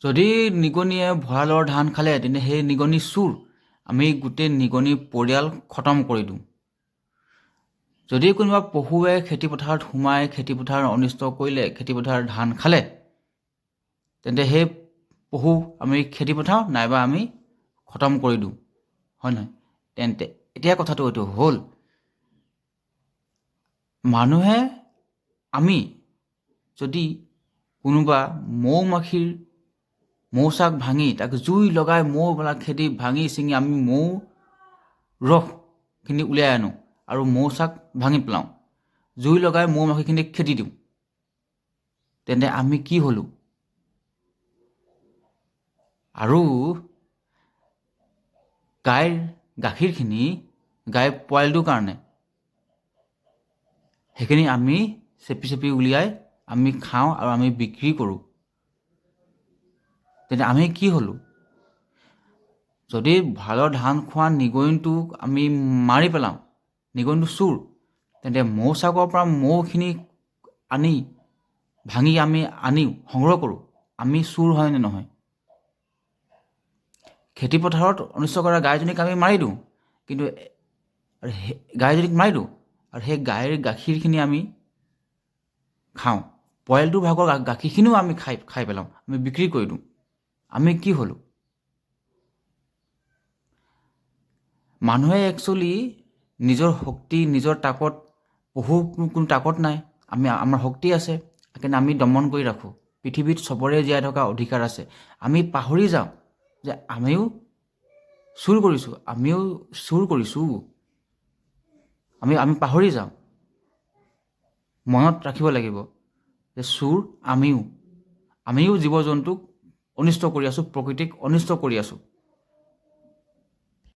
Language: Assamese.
যদি নিগনিয়ে ভঁৰালৰ ধান খালে তেন্তে সেই নিগনি চোৰ। আমি গোটেই নিগনি পৰিয়াল খতম কৰি দিওঁ। যদি কোনোবা পশুৱে খেতিপথাৰত সোমাই খেতিপথাৰ অনিষ্ট কৰিলে, খেতিপথাৰৰ ধান খালে, তেন্তে সেই পশু আমি খেদি পঠাওঁ নাইবা আমি খতম কৰি দিওঁ, হয় নহয়? তেন্তে এতিয়া কথাটো এইটো হ'ল, মানুহে আমি যদি কোনোবা মৌমাখিৰ মৌচাক ভাঙি তাক জুই লগাই মৌবিলাক খেদি ভাঙি ছিঙি আমি মৌ ৰসখিনি উলিয়াই আনোঁ আৰু মৌচাক ভাঙি পেলাওঁ, জুই লগাই মৌমাখিখিনিক খেদি দিওঁ, তেন্তে আমি কি হ'লোঁ? আৰু গাইৰ গাখীৰখিনি গাইৰ পোৱালিটোৰ কাৰণে সেইখিনি আমি চেপি চেপি উলিয়াই আমি খাওঁ আৰু আমি বিক্ৰী কৰোঁ। তেন্তে আমি কি হ'লোঁ? যদি ভঁৰালৰ ধান খোৱা নিগনিটোক আমি মাৰি পেলাওঁ, নিগনিটো চোৰ, তেন্তে মৌচাকৰ পৰা মৌখিনি আনি ভাঙি আমি আনি সংগ্ৰহ কৰোঁ, আমি চোৰ হয়নে নহয়? খেতিপথাৰত অনিষ্ট কৰা গাইজনীক আমি মাৰি দিওঁ, কিন্তু গাইজনীক মাৰি দিওঁ আৰু সেই গাইৰ গাখীৰখিনি আমি খাওঁ, পোৱালিটোৰ ভাগৰ গাখীৰখিনিও আমি খাই পেলাওঁ, আমি বিক্ৰী কৰি দিওঁ। আমি কি হ'লোঁ? মানুহে একচুৱেলি নিজৰ শক্তি, নিজৰ তাকত, পশুৰ কোনো তাকত নাই, আমাৰ শক্তি আছে, কিন্তু আমি দমন কৰি ৰাখোঁ। পৃথিৱীত চবৰে জীয়াই থকা অধিকাৰ আছে। আমি পাহৰি যাওঁ যে আমিও চুৰ কৰিছোঁ, আমি পাহৰি যাওঁ। মনত ৰাখিব লাগিব যে চোৰ আমিও জীৱ জন্তুক অনিষ্ট কৰি আছোঁ, প্ৰকৃতিক অনিষ্ট কৰি আছোঁ।